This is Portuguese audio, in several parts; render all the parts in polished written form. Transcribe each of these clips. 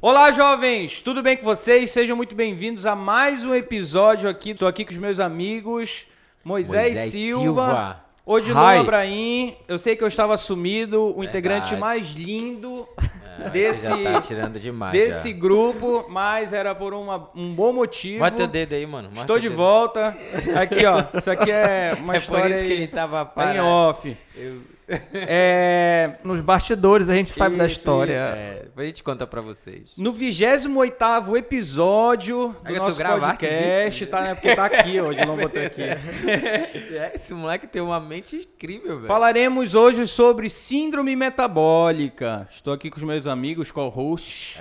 Olá, jovens! Tudo bem com vocês? Sejam muito bem-vindos a mais um episódio aqui. Estou aqui com os meus amigos Moisés Silva, Odilon Abraim. Eu sei que eu estava sumido, o integrante mais lindo desse, já tá tirando demais, desse grupo, mas era por um bom motivo. Bota teu dedo aí, mano. Estou de volta. Aqui, ó. Isso aqui é uma história por isso que ele tava parado. em off. Nos bastidores a gente sabe da história. Depois a gente conta pra vocês. No 28º episódio do nosso podcast, tá, né? Porque tá aqui hoje, não botou aqui. Esse moleque tem uma mente incrível, velho. Falaremos hoje sobre síndrome metabólica. Estou aqui com os meus amigos, co-hosts.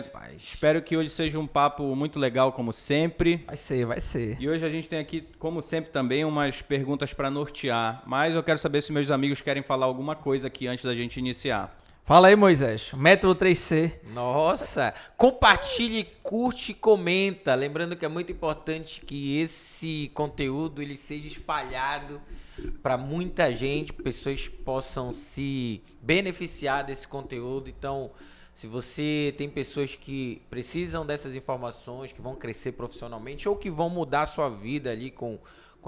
Rapaz. Espero que hoje seja um papo muito legal, como sempre. Vai ser. E hoje a gente tem aqui, como sempre, também umas perguntas para nortear. Mas eu quero saber se meus amigos querem falar alguma coisa aqui antes da gente iniciar. Fala aí, Moisés. Método 3C. Nossa, compartilhe, curte e comenta. Lembrando que é muito importante que esse conteúdo ele seja espalhado para muita gente, pessoas possam se beneficiar desse conteúdo. Então, se você tem pessoas que precisam dessas informações, que vão crescer profissionalmente ou que vão mudar a sua vida ali com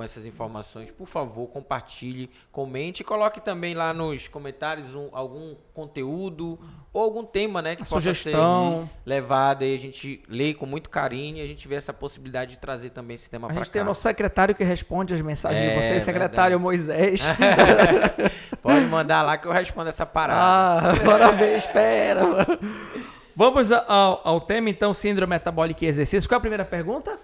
essas informações, por favor, compartilhe, comente e coloque também lá nos comentários algum conteúdo ou algum tema, né, que possa sugestão ser levado e a gente lê com muito carinho e a gente vê essa possibilidade de trazer também esse tema para cá. A gente tem o nosso secretário que responde as mensagens de vocês, secretário Moisés. Pode mandar lá que eu respondo essa parada. Parabéns, espera. Mano. Vamos ao tema, então, síndrome metabólica e exercício. Qual é a primeira pergunta?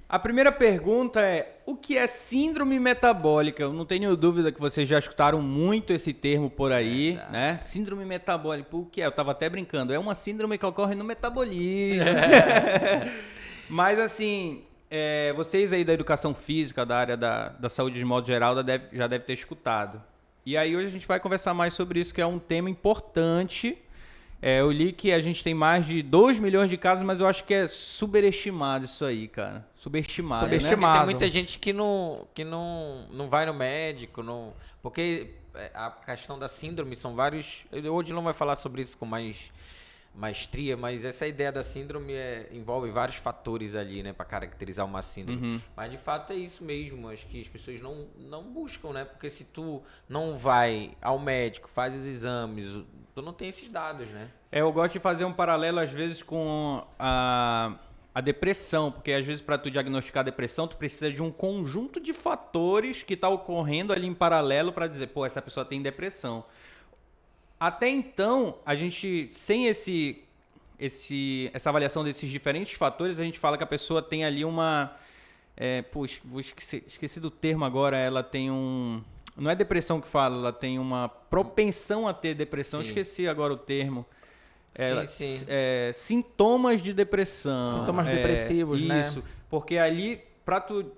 A primeira pergunta é, o que é síndrome metabólica? Eu não tenho dúvida que vocês já escutaram muito esse termo por aí, né? Síndrome metabólica, o que é? Eu tava até brincando, é uma síndrome que ocorre no metabolismo. Mas assim, vocês aí da educação física, da área da saúde de modo geral, já devem ter escutado. E aí hoje a gente vai conversar mais sobre isso, que é um tema importante. Eu li que a gente tem mais de 2 milhões de casos, mas eu acho que é superestimado isso aí, cara. Subestimado, né? Porque tem muita gente que não vai no médico, porque a questão da síndrome são vários... Hoje não vai falar sobre isso com mais maestria, mas essa ideia da síndrome envolve vários fatores ali, né, para caracterizar uma síndrome. Uhum. Mas de fato é isso mesmo, acho que as pessoas não buscam, né, porque se tu não vai ao médico, faz os exames, tu não tem esses dados, né? Eu gosto de fazer um paralelo às vezes com a depressão, porque às vezes para tu diagnosticar a depressão, tu precisa de um conjunto de fatores que tá ocorrendo ali em paralelo para dizer, pô, essa pessoa tem depressão. Até então, a gente, sem essa avaliação desses diferentes fatores, a gente fala que a pessoa tem ali uma... esqueci do termo agora, ela tem não é depressão que fala, ela tem uma propensão a ter depressão, Sim. Esqueci agora o termo. Sim. Sintomas de depressão. Sintomas depressivos, né? Isso, porque ali, para tu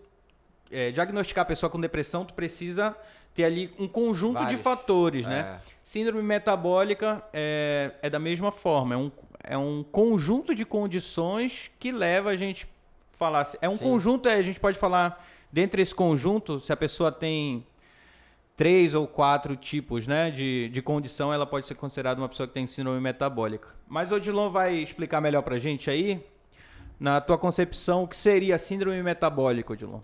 diagnosticar a pessoa com depressão, tu precisa ter ali um conjunto de fatores, né? Síndrome metabólica é da mesma forma, é um conjunto de condições que leva a gente a falar... conjunto, a gente pode falar, dentre esse conjunto, se a pessoa tem 3 ou 4 tipos, né, de condição, ela pode ser considerada uma pessoa que tem síndrome metabólica. Mas o Odilon vai explicar melhor pra gente aí, na tua concepção, o que seria a síndrome metabólica, Odilon?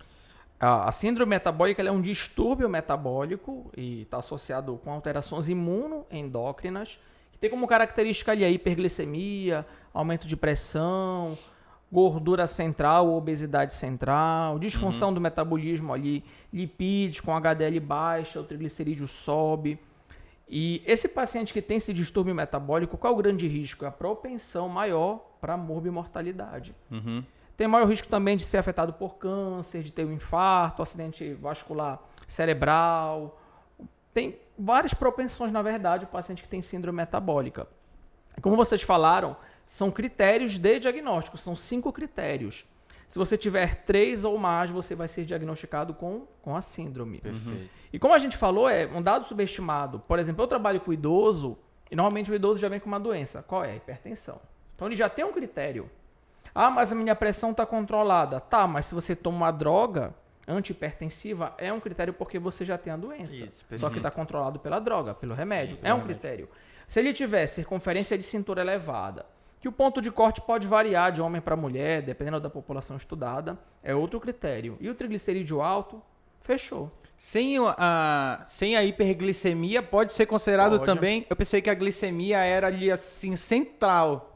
A síndrome metabólica é um distúrbio metabólico e está associado com alterações imunoendócrinas, que tem como característica ali a hiperglicemia, aumento de pressão, gordura central, obesidade central, disfunção do metabolismo ali, lipídios com HDL baixa, o triglicerídeo sobe. E esse paciente que tem esse distúrbio metabólico, qual é o grande risco? É a propensão maior para morbimortalidade. Tem maior risco também de ser afetado por câncer, de ter um infarto, acidente vascular cerebral. Tem várias propensões, na verdade, o paciente que tem síndrome metabólica. Como vocês falaram, são critérios de diagnóstico, são 5 critérios. Se você tiver 3 ou mais, você vai ser diagnosticado com a síndrome. Perfeito. E como a gente falou, é um dado subestimado. Por exemplo, eu trabalho com idoso e normalmente o idoso já vem com uma doença. Qual é? Hipertensão. Então ele já tem um critério. Ah, mas a minha pressão está controlada. Tá, mas se você toma uma droga antihipertensiva, é um critério porque você já tem a doença. Isso, só que está controlado pela droga, pelo remédio. Sim, é um critério. Se ele tiver circunferência de cintura elevada, Que o ponto de corte pode variar de homem para mulher, dependendo da população estudada, é outro critério. E o triglicerídeo alto, fechou. Sem a hiperglicemia, pode ser considerado também... Eu pensei que a glicemia era ali, assim, central.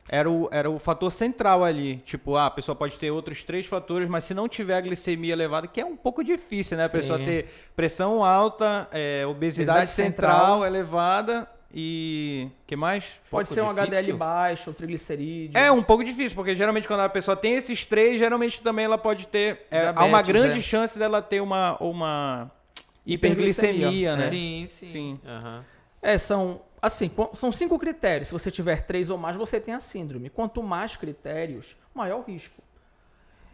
Era o fator central ali. Tipo, a pessoa pode ter outros 3 fatores, mas se não tiver a glicemia elevada, que é um pouco difícil, né? A pessoa ter pressão alta, obesidade central elevada... E que mais? Pode ser um HDL baixo, um triglicerídeo. É um pouco difícil, porque geralmente quando a pessoa tem esses 3, geralmente também ela pode ter... há uma grande chance dela ter uma hiperglicemia, né? Sim. Uhum. São 5 critérios. Se você tiver 3 ou mais, você tem a síndrome. Quanto mais critérios, maior o risco.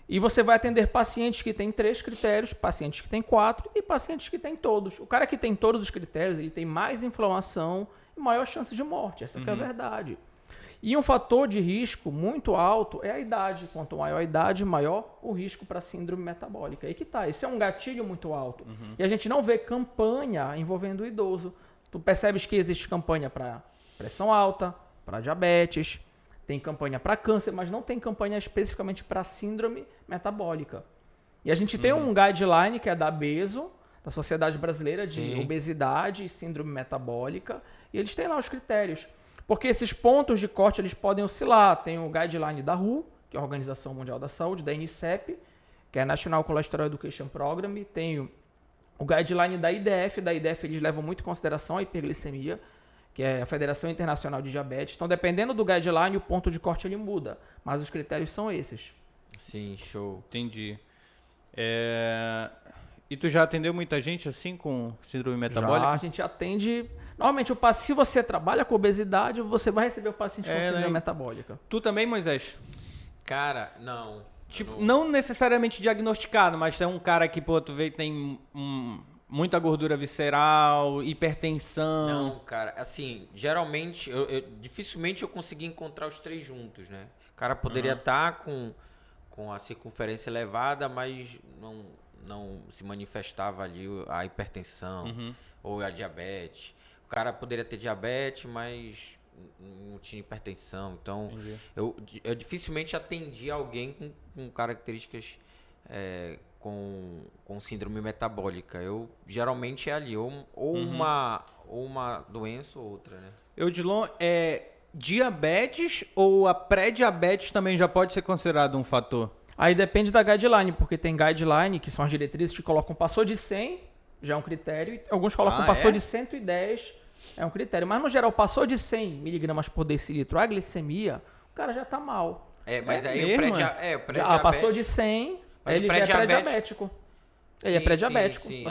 E você vai atender pacientes que têm 3 critérios, pacientes que têm 4 e pacientes que têm todos. O cara que tem todos os critérios, ele tem mais inflamação e maior chance de morte. Essa que é a verdade. E um fator de risco muito alto é a idade. Quanto maior a idade, maior o risco para síndrome metabólica. Aí que tá. Esse é um gatilho muito alto. E a gente não vê campanha envolvendo o idoso. Tu percebes que existe campanha para pressão alta, para diabetes, tem campanha para câncer, mas não tem campanha especificamente para síndrome metabólica. E a gente tem um guideline que é da BESO, da Sociedade Brasileira de Obesidade e Síndrome Metabólica, e eles têm lá os critérios. Porque esses pontos de corte eles podem oscilar. Tem o guideline da WHO, que é a Organização Mundial da Saúde, da NICEP, que é a National Cholesterol Education Program, tem o guideline da IDF. Da IDF eles levam muito em consideração a hiperglicemia, que é a Federação Internacional de Diabetes. Então, dependendo do guideline, o ponto de corte ele muda. Mas os critérios são esses. Sim, show. Entendi. E tu já atendeu muita gente assim com síndrome metabólica? Já, a gente atende... Normalmente, se você trabalha com obesidade, você vai receber o paciente com síndrome metabólica. Tu também, Moisés? Cara, não. Tipo, não necessariamente diagnosticado, mas é um cara que, pô, tu vê que tem muita gordura visceral, hipertensão. Não, cara, assim, geralmente, dificilmente eu consegui encontrar os 3 juntos, né? O cara poderia estar com a circunferência elevada, mas não se manifestava ali a hipertensão ou a diabetes. O cara poderia ter diabetes, mas não tinha hipertensão. Então, eu dificilmente atendi alguém com características com síndrome metabólica. Eu geralmente é ali, ou uma doença ou outra, né? Eudilon, diabetes ou a pré-diabetes também já pode ser considerado um fator? Aí depende da guideline, porque tem guideline, que são as diretrizes que colocam passou de 100, já é um critério, e alguns colocam passou de 110, é um critério. Mas no geral, passou de 100 miligramas por decilitro a glicemia, o cara já tá mal. Mas aí o pré-diabetes... passou de 100, ele já é pré-diabético. Ele é pré-diabético. Sim.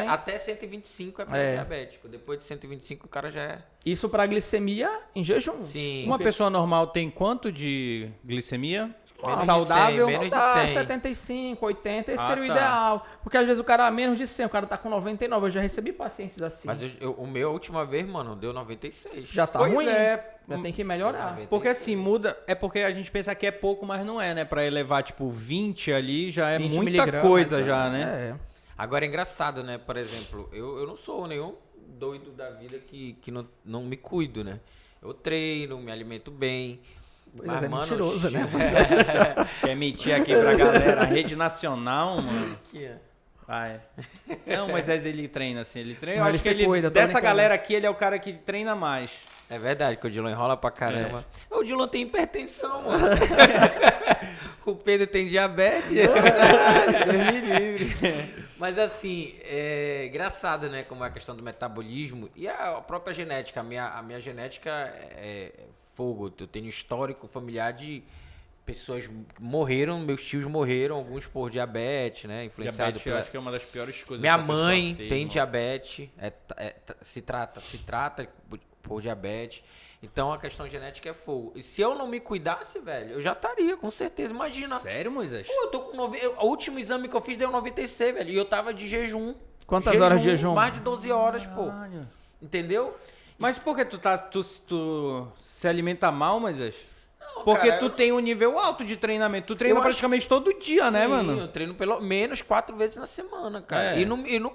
Até 125 é pré-diabético. Depois de 125 o cara já é... Isso para glicemia em jejum. Sim. Uma pessoa normal tem quanto de glicemia? Saudável? Menos de 100. 75, 80, esse seria o ideal. Porque às vezes o cara menos de 100, o cara tá com 99. Eu já recebi pacientes assim. Mas o meu, a última vez, mano, deu 96. Já tá ruim. Já tem que melhorar. 96. Porque assim, muda... É porque a gente pensa que é pouco, mas não é, né? Pra elevar, tipo, 20 ali já é muita coisa já, né? Agora é engraçado, né? Por exemplo, eu não sou nenhum doido da vida que não me cuido, né? Eu treino, me alimento bem. Mas mano, mentiroso, né? Quer mentir aqui pra galera? A rede nacional, mano. Vai. Não, mas ele treina assim, ele treina. Eu acho que ele, dessa galera aqui, ele é o cara que treina mais. É verdade que o Dilon enrola pra caramba. O Dilon tem hipertensão, mano. O Pedro tem diabetes. Deus me livre. Mas assim, é engraçado, né? Como é a questão do metabolismo e a própria genética. A minha genética é fogo. Eu tenho histórico familiar de pessoas que morreram, meus tios morreram, alguns por diabetes, né? Influenciado diabetes, eu acho que é uma das piores coisas. Minha mãe tem diabetes, se trata por diabetes. Então a questão genética é fogo. E se eu não me cuidasse, velho, eu já estaria, com certeza. Imagina. Sério, Moisés? Pô, eu tô com o último exame que eu fiz deu 96, velho. E eu tava de jejum. Quantas horas de jejum? Mais de 12 horas, pô. Entendeu? Mas por que tu se alimenta mal, Moisés? Porque tu tem um nível alto de treinamento. Tu treina praticamente todo dia, né, mano? Eu treino pelo menos 4 vezes na semana, cara. E não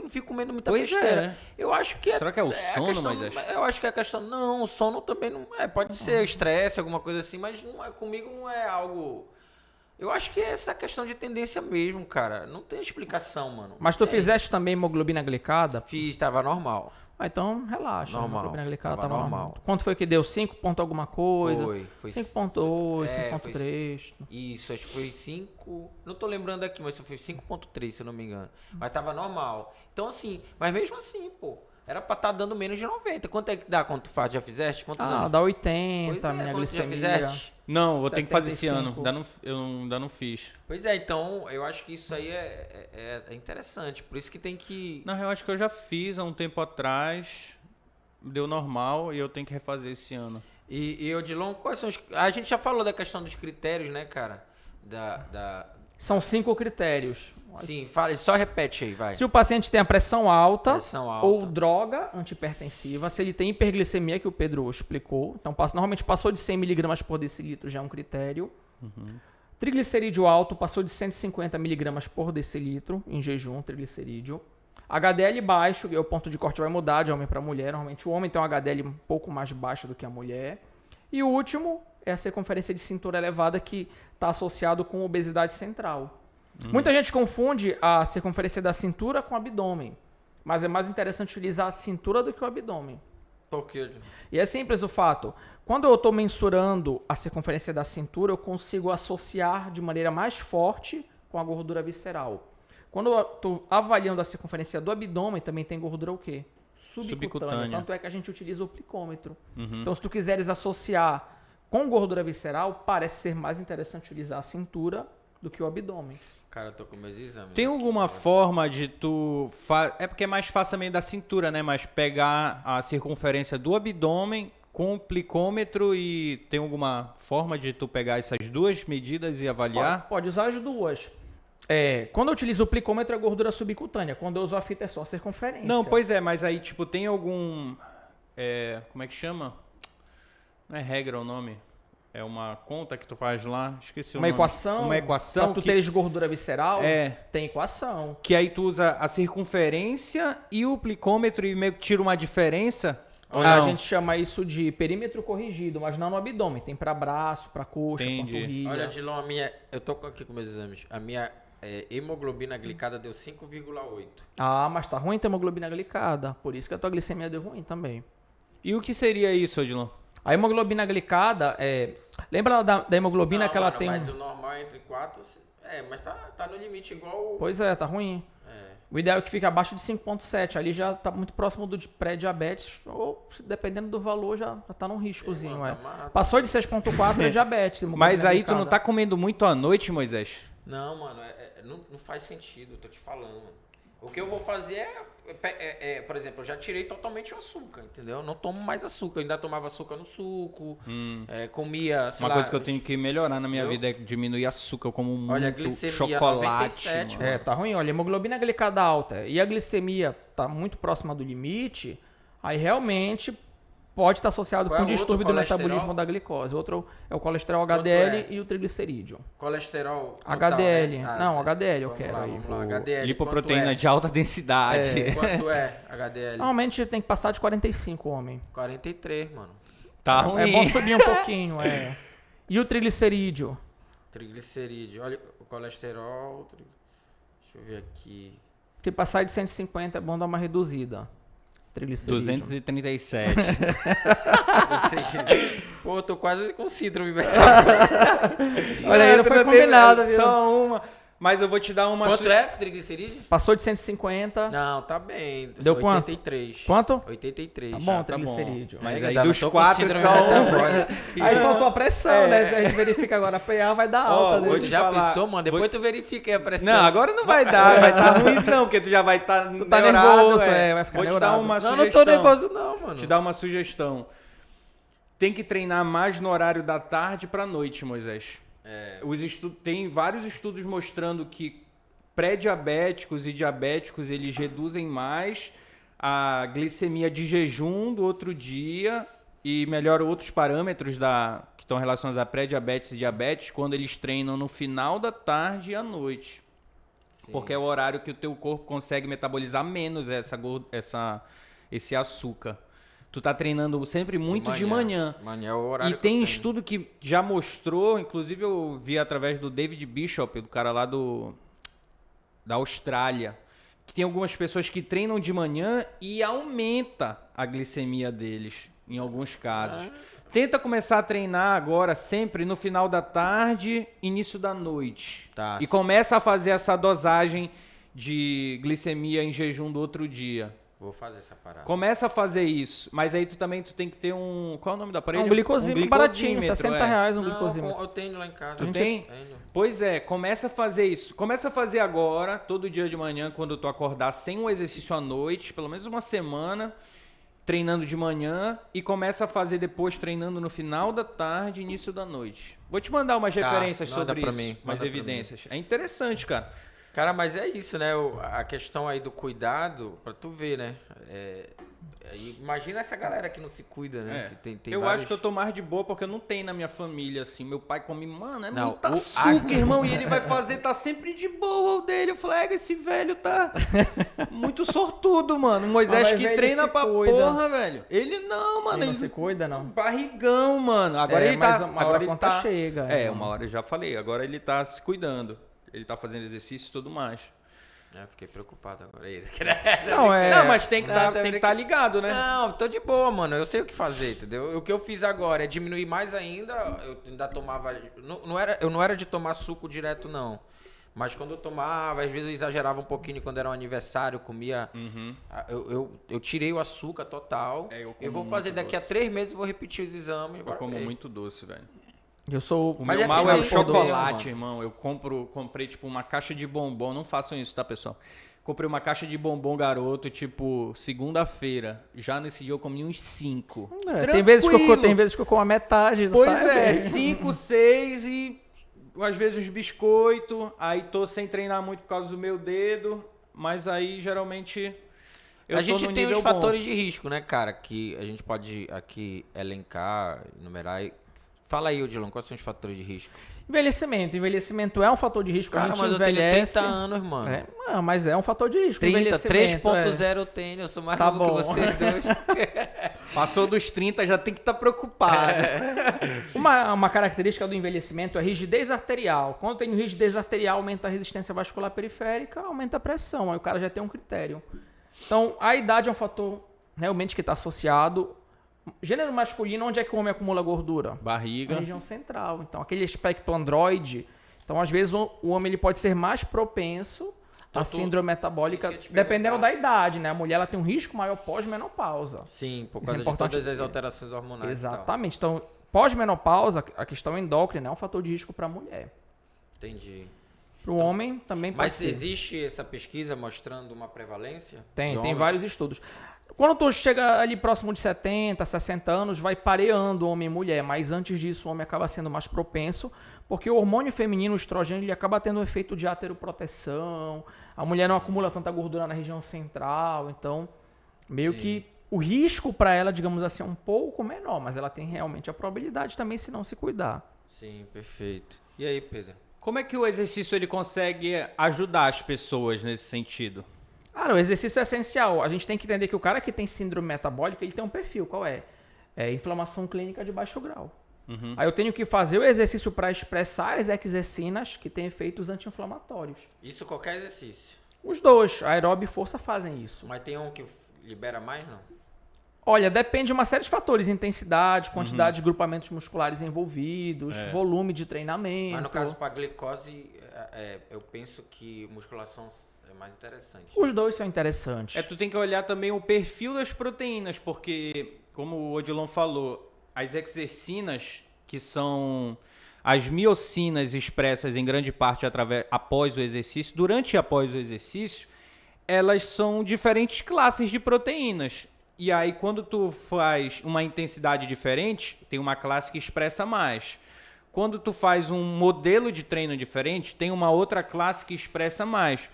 fico comendo muita pois besteira. Eu acho que Será que é o sono, mas eu acho que é a questão... Não, o sono também não... pode ser estresse, alguma coisa assim, mas comigo não é algo... Eu acho que é essa questão de tendência mesmo, cara. Não tem explicação, mano. Mas tu fizeste também hemoglobina glicada? Fiz, tava normal. Então, relaxa. Normal. A hemoglobina glicada tava normal. normal. Quanto foi que deu? 5 ponto alguma coisa? Foi 5.2, 5.3. Isso, acho que foi 5... Não tô lembrando aqui, mas foi 5.3, se eu não me engano. Mas tava normal. Então, assim... Mas mesmo assim, pô... Era pra estar dando menos de 90. Quanto é que dá quando tu faz? Já fizeste? Quantos anos? Dá 80, a minha glicemia. glicemia. Já fizeste? Não, vou ter que fazer esse ano. 75. Eu ainda não fiz. Pois é, então eu acho que isso aí é interessante. Por isso que tem que... Na real, acho que eu já fiz há um tempo atrás. Deu normal e eu tenho que refazer esse ano. E Odilon, quais são os... A gente já falou da questão dos critérios, né, cara? São 5 critérios. Sim, fala, só repete aí, vai. Se o paciente tem a pressão alta ou alta. droga antihipertensiva, se ele tem hiperglicemia, que o Pedro explicou, então normalmente passou de 100 mg por decilitro já é um critério. Triglicerídeo alto, passou de 150 mg por decilitro em jejum, triglicerídeo. HDL baixo, que é o ponto de corte vai mudar de homem para mulher. Normalmente o homem tem um HDL um pouco mais baixo do que a mulher. E o último é a circunferência de cintura elevada, que está associado com obesidade central. Muita gente confunde a circunferência da cintura com o abdômen, mas é mais interessante utilizar a cintura do que o abdômen. Por quê? E é simples o fato. Quando eu estou mensurando a circunferência da cintura, eu consigo associar de maneira mais forte com a gordura visceral. Quando eu estou avaliando a circunferência do abdômen, também tem gordura o quê? Subcutânea. Tanto é que a gente utiliza o plicômetro. Então, se tu quiseres associar com gordura visceral, parece ser mais interessante utilizar a cintura do que o abdômen. Cara, eu tô com meus exames. Tem alguma forma de tu... É porque é mais fácil também da cintura, né? Mas pegar a circunferência do abdômen com o plicômetro e tem alguma forma de tu pegar essas duas medidas e avaliar? Pode usar as duas. Quando eu utilizo o plicômetro é gordura subcutânea. Quando eu uso a fita é só a circunferência. Não, pois é, mas aí tipo tem algum... como é que chama? Não é regra o nome? É uma conta que tu faz lá, esqueci o nome. Uma equação. Pra tu teres gordura visceral, tem equação. Que aí tu usa a circunferência e o plicômetro e meio que tira uma diferença. A gente chama isso de perímetro corrigido, mas não no abdômen. Tem pra braço, pra coxa, panturrilha. Olha, Dilon, eu tô aqui com meus exames. A minha hemoglobina glicada deu 5,8. Mas tá ruim ter hemoglobina glicada. Por isso que a tua glicemia deu ruim também. E o que seria isso, Odilon? A hemoglobina glicada lembra da hemoglobina que ela tem... Mas o normal é entre 4... mas tá no limite igual... Pois é, tá ruim. O ideal é que fique abaixo de 5.7. Ali já tá muito próximo do pré-diabetes. Ou, dependendo do valor, já tá num riscozinho. Passou de 6.4 é diabetes. Mas aí tu não tá comendo muito à noite, Moisés? Não, mano. Não faz sentido, eu tô te falando, mano. O que eu vou fazer por exemplo, eu já tirei totalmente o açúcar, entendeu? Eu não tomo mais açúcar. Eu ainda tomava açúcar no suco, comia, sei lá, coisa que eu tenho que melhorar na minha vida é diminuir açúcar. Eu como muito glicemia, chocolate. 97, tá ruim. Olha, a hemoglobina glicada alta e a glicemia tá muito próxima do limite, aí realmente pode estar associado com o distúrbio do metabolismo da glicose. Outro é o colesterol HDL e o triglicerídeo. Colesterol HDL. Total, né? não, HDL eu quero. Vamos lá. HDL, lipoproteína de alta densidade. Quanto é HDL? Normalmente tem que passar de 45, homem. 43, mano. Tá ruim. É bom subir um pouquinho, E o triglicerídeo? Triglicerídeo. Olha, o colesterol... Deixa eu ver aqui. Se passar de 150 é bom dar uma reduzida. Triglicerídeo. 237. Pô, eu tô quase com síndrome. Olha aí, não foi combinado, viu? Só uma. Mas eu vou te dar uma... Quanto é triglicerídeo? Passou de 150. Não, tá bem. Deu 83. Quanto? 83. Tá bom, triglicerídeo. Mas aí dos 4 só um. Aí faltou a pressão, né? Se a gente verifica agora a PA, vai dar alta. Hoje já pensou, mano? Depois tu verifica aí a pressão. Não, agora não vai dar. Vai estar ruimzão, porque tu já vai estar tu tá nervoso, vai ficar Vou neurado. te dar uma sugestão. Não tô nervoso não, mano. Te dar uma sugestão. Tem que treinar mais no horário da tarde pra noite, Moisés. Tem vários estudos mostrando que pré-diabéticos e diabéticos, eles reduzem mais a glicemia de jejum do outro dia e melhora outros parâmetros que estão relacionados a pré-diabetes e diabetes quando eles treinam no final da tarde e à noite. Sim. Porque é o horário que o teu corpo consegue metabolizar menos esse açúcar. Tu tá treinando sempre muito de manhã. É o horário e tem estudo que já mostrou, inclusive eu vi através do David Bishop, do cara lá da Austrália, que tem algumas pessoas que treinam de manhã e aumenta a glicemia deles, em alguns casos. Tenta começar a treinar agora sempre no final da tarde, início da noite. Tá. E começa a fazer essa dosagem de glicemia em jejum do outro dia. Vou fazer essa parada. Começa a fazer isso, mas aí tu tem que ter um... Qual é o nome da aparelho? Um glicosímetro baratinho, R$60 um glicosímetro. Eu tenho lá em casa. Tu tem? Tenho. Pois é, começa a fazer isso. Começa a fazer agora, todo dia de manhã, quando tu acordar, sem um exercício à noite, pelo menos uma semana, treinando de manhã, e começa a fazer depois treinando no final da tarde, início da noite. Vou te mandar umas referências sobre isso, umas evidências. É interessante, cara. Cara, mas é isso, né? A questão aí do cuidado, pra tu ver, né? Imagina essa galera que não se cuida, né? Que tem eu vários... acho que eu tô mais de boa porque não tem na minha família, assim. Meu pai come, mano, não, muito açúcar, irmão. E ele vai fazer, tá sempre de boa o dele. Eu falei, esse velho tá muito sortudo, mano. Moisés que treina pra porra, velho. Ele não, mano. Ele não se cuida, não. Barrigão, mano. Agora ele tá... Agora a conta chega. Uma hora eu já falei. Agora ele tá se cuidando. Ele tá fazendo exercício e tudo mais. Fiquei preocupado agora. Não, mas tem que estar ligado, né? Não, tô de boa, mano. Eu sei o que fazer, entendeu? O que eu fiz agora é diminuir mais ainda. Eu ainda tomava... Eu não era de tomar suco direto, não. Mas quando eu tomava, às vezes eu exagerava um pouquinho quando era um aniversário, eu comia... Uhum. Eu tirei o açúcar total. Eu vou fazer daqui a 3 meses, eu vou repetir os exames. Eu como muito doce, velho. Eu sou... O meu mal é o chocolate, irmão. Eu comprei, tipo, uma caixa de bombom. Não façam isso, tá, pessoal? Comprei uma caixa de bombom garoto, tipo, segunda-feira. Já nesse dia eu comi uns 5. Tem vezes que eu como a metade. Pois 5, 6 e às vezes os biscoitos. Aí tô sem treinar muito por causa do meu dedo. Mas aí, geralmente... A gente tem os fatores de risco, né, cara? Que a gente pode aqui elencar, enumerar... Fala aí, Odilon, quais são os fatores de risco? Envelhecimento. Envelhecimento é um fator de risco. Cara, mas eu tenho 30 anos, mano. Mas é um fator de risco. 3.0 eu tenho, eu sou mais novo que vocês dois. Passou dos 30, já tem que estar preocupado. Uma característica do envelhecimento é rigidez arterial. Quando tem rigidez arterial, aumenta a resistência vascular periférica, aumenta a pressão. Aí o cara já tem um critério. Então, a idade é um fator realmente que está associado. Gênero masculino, onde é que o homem acumula gordura? Barriga. Na região central. Então, aquele aspecto androide. Então, às vezes, o homem ele pode ser mais propenso à síndrome metabólica, dependendo da idade, né? A mulher ela tem um risco maior pós-menopausa. Sim, por causa de todas as alterações hormonais. Exatamente. Então, pós-menopausa, a questão endócrina é um fator de risco para a mulher. Entendi. Para o homem também pode ser. Mas existe essa pesquisa mostrando uma prevalência? Tem vários estudos. Quando tu chega ali próximo de 70, 60 anos, vai pareando homem e mulher, mas antes disso o homem acaba sendo mais propenso, porque o hormônio feminino, o estrogênio, ele acaba tendo um efeito de ateroproteção, a mulher não acumula tanta gordura na região central, então meio que o risco para ela, digamos assim, é um pouco menor, mas ela tem realmente a probabilidade também se não se cuidar. Sim, perfeito. E aí, Pedro? Como é que o exercício ele consegue ajudar as pessoas nesse sentido? Cara, o exercício é essencial. A gente tem que entender que o cara que tem síndrome metabólica, ele tem um perfil. Qual é? É inflamação clínica de baixo grau. Uhum. Aí eu tenho que fazer o exercício para expressar as exercinas que têm efeitos anti-inflamatórios. Isso qualquer exercício? Os dois, aeróbio e força, fazem isso. Mas tem um que libera mais, não? Olha, depende de uma série de fatores. Intensidade, quantidade de grupamentos musculares envolvidos, volume de treinamento. Mas no caso, para glicose, eu penso que musculação é mais interessante. Os dois são interessantes. Tu tem que olhar também o perfil das proteínas, porque, como o Odilon falou, as exercinas, que são as miocinas expressas em grande parte após o exercício, durante e após o exercício, elas são diferentes classes de proteínas. E aí, quando tu faz uma intensidade diferente, tem uma classe que expressa mais. Quando tu faz um modelo de treino diferente, tem uma outra classe que expressa mais.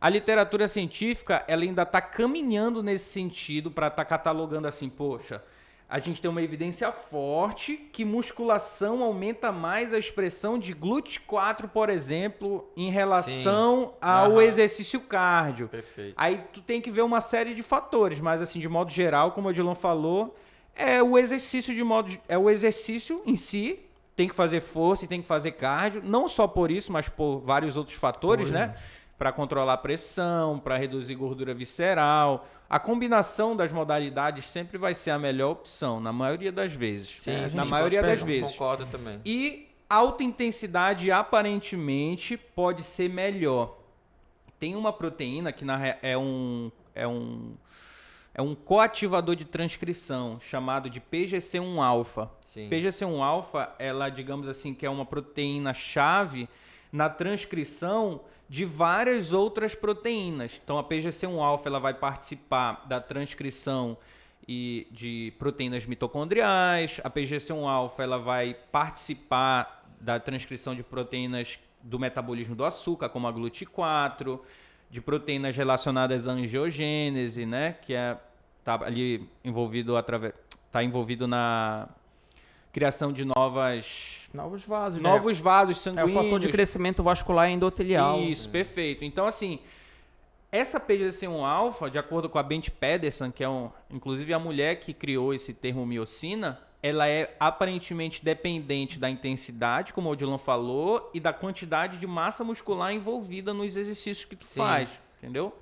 A literatura científica, ela ainda está caminhando nesse sentido para estar catalogando assim, poxa, a gente tem uma evidência forte que musculação aumenta mais a expressão de GLUT4, por exemplo, em relação ao exercício cardio. Perfeito. Aí tu tem que ver uma série de fatores, mas assim, de modo geral, como o Odilon falou, o exercício em si, tem que fazer força e tem que fazer cardio, não só por isso, mas por vários outros fatores, né? Para controlar a pressão, para reduzir gordura visceral. A combinação das modalidades sempre vai ser a melhor opção, na maioria das vezes. Sim, na maioria das vezes. Concordo também. E alta intensidade, aparentemente, pode ser melhor. Tem uma proteína que é um coativador de transcrição, chamado de PGC1-alfa. PGC1-alfa, ela, digamos assim, que é uma proteína-chave na transcrição de várias outras proteínas. Então, a PGC1-alfa ela vai participar da transcrição de proteínas mitocondriais. A PGC1-alfa ela vai participar da transcrição de proteínas do metabolismo do açúcar, como a GLUT4, de proteínas relacionadas à angiogênese, né, que tá ali envolvido na criação de novos vasos, sanguíneos. É o fator de crescimento vascular endotelial. Isso, perfeito. Então, assim, essa PGC1-alfa, de acordo com a Bente Pedersen, que é inclusive a mulher que criou esse termo miocina, ela é aparentemente dependente da intensidade, como o Odilon falou, e da quantidade de massa muscular envolvida nos exercícios que tu faz, entendeu?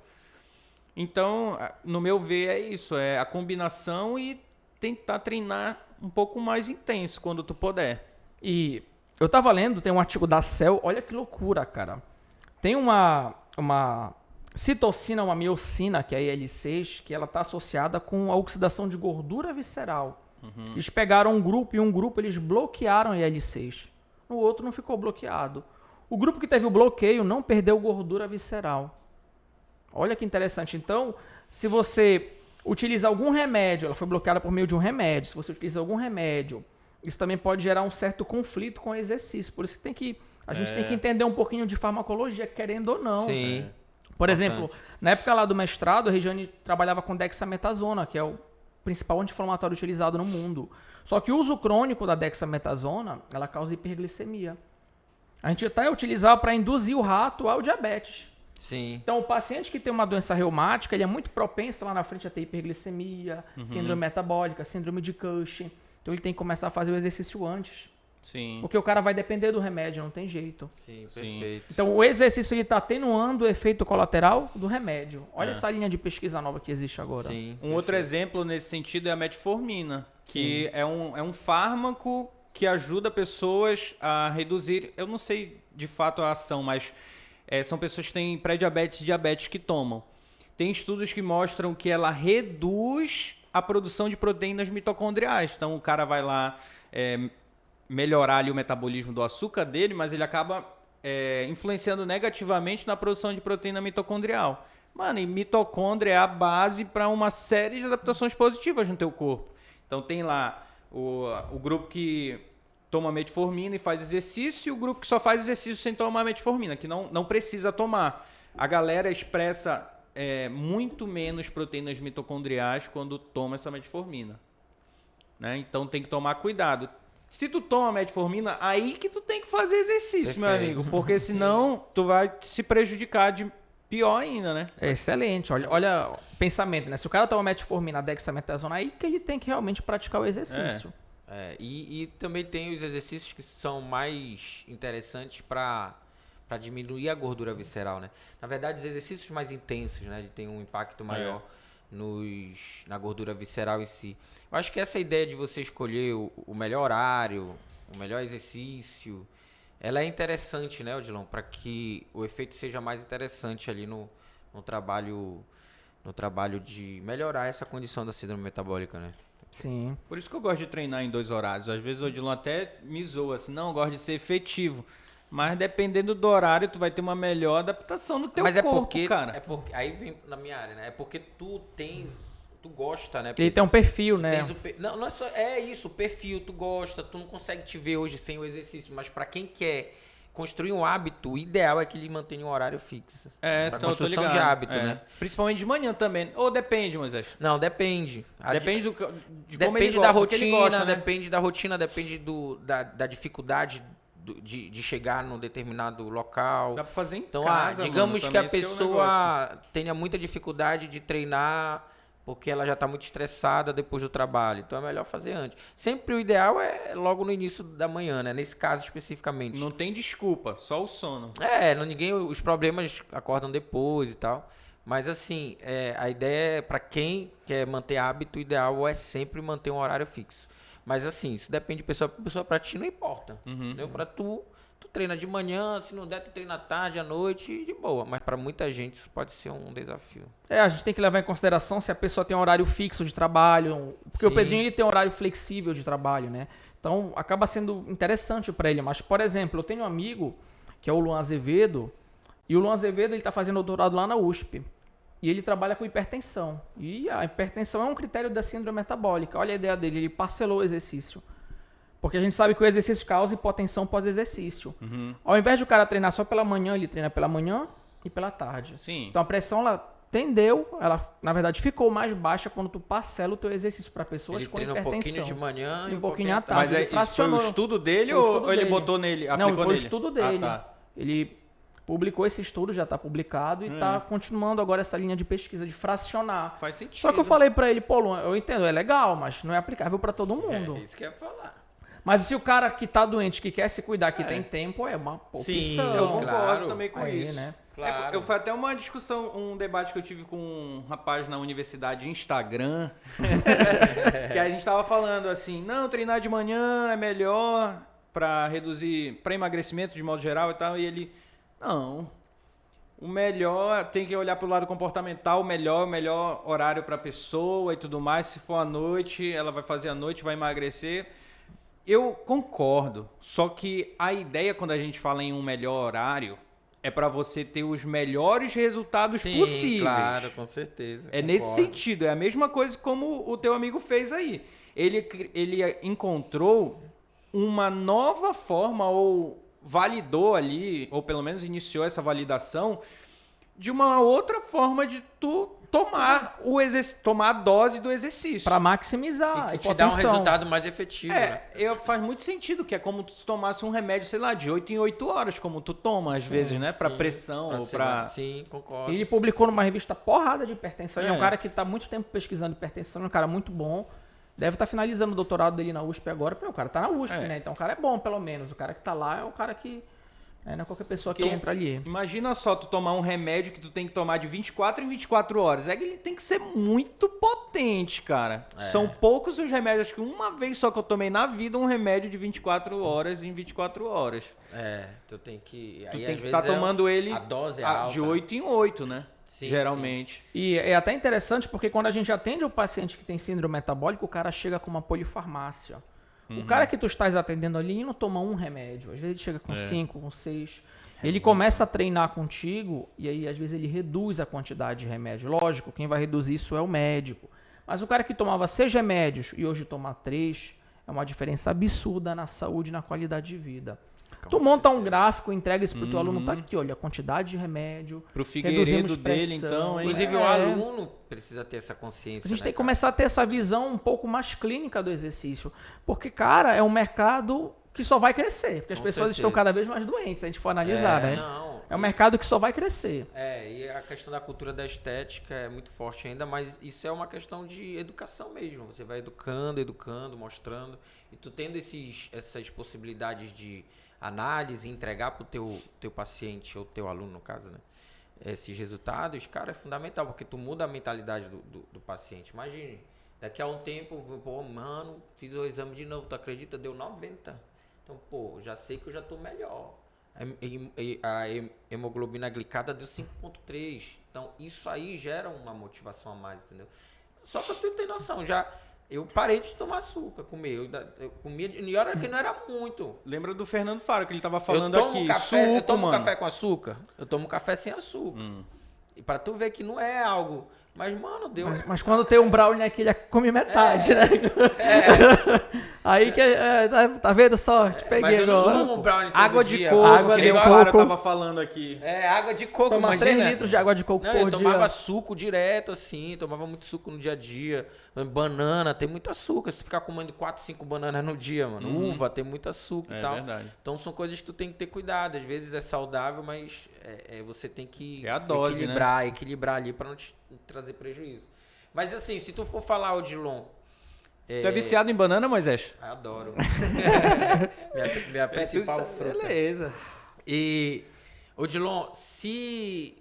Então, no meu ver, é isso. É a combinação e tentar treinar um pouco mais intenso quando tu puder. E eu tava lendo, tem um artigo da Cell, olha que loucura, cara. Tem uma citocina, uma miocina, que é a IL-6, que ela tá associada com a oxidação de gordura visceral. Eles pegaram um grupo e eles bloquearam a IL-6. O outro não ficou bloqueado. O grupo que teve o bloqueio não perdeu gordura visceral. Olha que interessante. Então, se você utiliza algum remédio, ela foi bloqueada por meio de um remédio, se você utiliza algum remédio, isso também pode gerar um certo conflito com o exercício. Por isso que a gente tem que entender um pouquinho de farmacologia, querendo ou não. Sim. Por exemplo, na época lá do mestrado, a Regiane trabalhava com dexametasona, que é o principal anti-inflamatório utilizado no mundo. Só que o uso crônico da dexametasona, ela causa hiperglicemia. A gente até utilizava para induzir o rato ao diabetes. Sim. Então, o paciente que tem uma doença reumática, ele é muito propenso lá na frente a ter hiperglicemia, síndrome metabólica, síndrome de Cushing. Então, ele tem que começar a fazer o exercício antes. Sim. Porque o cara vai depender do remédio, não tem jeito. Sim, perfeito. Então, o exercício ele está atenuando o efeito colateral do remédio. Olha essa linha de pesquisa nova que existe agora. Sim, um outro exemplo nesse sentido é a metformina, que é um fármaco que ajuda pessoas a reduzir, eu não sei de fato a ação, mas são pessoas que têm pré-diabetes e diabetes que tomam. Tem estudos que mostram que ela reduz a produção de proteínas mitocondriais. Então, o cara vai lá melhorar ali o metabolismo do açúcar dele, mas ele acaba influenciando negativamente na produção de proteína mitocondrial. Mano, e mitocôndria é a base para uma série de adaptações positivas no teu corpo. Então, tem lá o grupo que toma metformina e faz exercício, e o grupo que só faz exercício sem tomar metformina, que não precisa tomar. A galera expressa muito menos proteínas mitocondriais quando toma essa metformina, né? Então tem que tomar cuidado. Se tu toma metformina, aí que tu tem que fazer exercício, meu amigo, porque senão tu vai se prejudicar de pior ainda, né? Excelente. Olha o pensamento, né? Se o cara toma metformina, dexametasona, aí que ele tem que realmente praticar o exercício. E também tem os exercícios que são mais interessantes para diminuir a gordura visceral, né? Na verdade, os exercícios mais intensos, né? Ele tem um impacto maior na gordura visceral em si. Eu acho que essa ideia de você escolher o melhor horário, o melhor exercício, ela é interessante, né, Odilon? Para que o efeito seja mais interessante ali no trabalho de melhorar essa condição da síndrome metabólica, né? Sim. Por isso que eu gosto de treinar em 2 horários. Às vezes o Odilon até me zoa, assim, não, eu gosto de ser efetivo. Mas dependendo do horário, tu vai ter uma melhor adaptação no teu corpo, cara. Aí vem na minha área, né? É porque tu gosta, né? Ele tem um perfil, né? Não é só... É isso, o perfil, tu gosta, tu não consegue te ver hoje sem o exercício. Mas pra quem quer construir um hábito, o ideal é que ele mantenha um horário fixo. Pra construção de hábito, né? Principalmente de manhã também. Ou depende, Moisés? Não, depende. Depende de como depende ele da gosta, rotina, ele gosta, né? depende da rotina, depende da dificuldade de chegar num determinado local. Dá pra fazer em então, casa, digamos mano, que a também esse pessoa tenha muita dificuldade de treinar porque ela já está muito estressada depois do trabalho. Então é melhor fazer antes. Sempre o ideal é logo no início da manhã, né? Nesse caso especificamente. Não tem desculpa, só o sono. Os problemas acordam depois e tal. Mas assim, a ideia é, para quem quer manter hábito, o ideal é sempre manter um horário fixo. Mas assim, isso depende de pessoa para pessoa, para ti não importa. Entendeu? Para tu treina de manhã, se não der, tu treina à tarde, à noite, de boa. Mas para muita gente isso pode ser um desafio. A gente tem que levar em consideração se a pessoa tem um horário fixo de trabalho. Porque o Pedrinho ele tem um horário flexível de trabalho, né? Então acaba sendo interessante para ele. Mas, por exemplo, eu tenho um amigo que é o Luan Azevedo. E o Luan Azevedo ele está fazendo doutorado lá na USP. E ele trabalha com hipertensão. E a hipertensão é um critério da síndrome metabólica. Olha a ideia dele, ele parcelou o exercício. Porque a gente sabe que o exercício causa hipotensão pós-exercício. Ao invés de o cara treinar só pela manhã, ele treina pela manhã e pela tarde. Sim. Então a pressão, ela tendeu, ela na verdade ficou mais baixa quando tu parcela o teu exercício para pessoas com hipertensão. Um pouquinho de manhã e um pouquinho à tarde. Mas isso foi o estudo dele ou ele botou nele, aplicou nele? Não, foi o estudo dele. Tá. Ele publicou esse estudo, já está publicado e está continuando agora essa linha de pesquisa de fracionar. Faz sentido. Só que eu falei para ele, pô, Luan, eu entendo, é legal, mas não é aplicável para todo mundo. É isso que eu ia falar. Mas se o cara que tá doente, que quer se cuidar, que tem tempo, é uma opção. Sim, Eu concordo claro. também com Aí, isso. né? Claro. Foi até uma discussão, um debate que eu tive com um rapaz na universidade Instagram, que a gente tava falando assim, não, treinar de manhã é melhor para reduzir, para emagrecimento de modo geral e tal, e ele, não, o melhor, tem que olhar pro lado comportamental, o melhor horário para a pessoa e tudo mais, se for à noite, ela vai fazer à noite, vai emagrecer. Eu concordo, só que a ideia quando a gente fala em um melhor horário é para você ter os melhores resultados possíveis. Claro, com certeza. É nesse sentido, é a mesma coisa como o teu amigo fez aí. Ele encontrou uma nova forma ou validou ali, ou pelo menos iniciou essa validação de uma outra forma de tu tomar tomar a dose do exercício. Para maximizar. E que te dá um resultado mais efetivo. Né? Faz muito sentido, que é como tu tomasse um remédio, sei lá, de 8 em 8 horas, como tu toma às vezes, né? Para pressão ou para... Sim, concordo. Ele publicou numa revista porrada de hipertensão. Ele é um cara que está muito tempo pesquisando hipertensão, é um cara muito bom. Deve estar finalizando o doutorado dele na USP agora, porque o cara tá na USP, né? Então o cara é bom, pelo menos. O cara que tá lá é o cara que... não é qualquer pessoa que entra ali. Imagina só tu tomar um remédio que tu tem que tomar de 24 em 24 horas. Ele tem que ser muito potente, cara. São poucos os remédios. Acho que uma vez só que eu tomei na vida um remédio de 24 horas em 24 horas. Tu tem que... Tu tem que estar tomando ele a dose alta. De 8 em 8, né? Sim, geralmente. Sim. E é até interessante porque quando a gente atende o paciente que tem síndrome metabólica, o cara chega com uma polifarmácia. O cara que tu estás atendendo ali não toma um remédio. Às vezes ele chega com 5, com 6. Ele começa a treinar contigo e aí às vezes ele reduz a quantidade de remédio. Lógico, quem vai reduzir isso é o médico. Mas o cara que tomava 6 remédios e hoje toma 3, é uma diferença absurda na saúde e na qualidade de vida. Tu monta um gráfico, entrega isso pro teu aluno, tá aqui, olha, a quantidade de remédio. Pro Figueiredo dele, então, hein? Inclusive, o aluno precisa ter essa consciência. A gente tem que começar a ter essa visão um pouco mais clínica do exercício. Porque, cara, é um mercado que só vai crescer. Porque as pessoas estão cada vez mais doentes, se a gente for analisar, né? É um mercado que só vai crescer. E a questão da cultura da estética é muito forte ainda, mas isso é uma questão de educação mesmo. Você vai educando, mostrando. E tu tendo essas possibilidades de análise, entregar para o teu paciente ou teu aluno, no caso, né? Esses resultados, cara, é fundamental, porque tu muda a mentalidade do paciente. Imagine, daqui a um tempo, pô, mano, fiz o exame de novo, tu acredita? Deu 90. Então, pô, já sei que eu já tô melhor. A hemoglobina glicada deu 5,3. Então, isso aí gera uma motivação a mais, entendeu? Só pra tu ter noção, eu parei de tomar açúcar, comer. Eu comia em hora que não era muito. Lembra do Fernando Faro, que ele tava falando aqui. Eu tomo café com açúcar. Eu tomo café sem açúcar. E para tu ver que não é algo... Mas, mano, deu... Mas quando tem um brownie aqui, ele come metade, né? Aí que... tá vendo só? Te peguei mas eu agora. não sumo brownie todo Água dia. de coco, Água que de nem o coco. cara tava falando aqui. Água de coco, Toma imagina. 3 litros de água de coco Não, por eu dia. tomava suco direto, assim, tomava muito suco no dia a dia. Banana, tem muito açúcar. Se tu ficar comendo 4, 5 bananas no dia, mano. Uva, tem muito açúcar e tal. Verdade. Então são coisas que tu tem que ter cuidado. Às vezes é saudável, mas você tem que É a dose, equilibrar ali pra não te trazer prejuízo. Mas assim, se tu for falar, Odilon... Tu é viciado em banana, Moisés? Adoro. minha principal fruta. Beleza. E, Odilon, se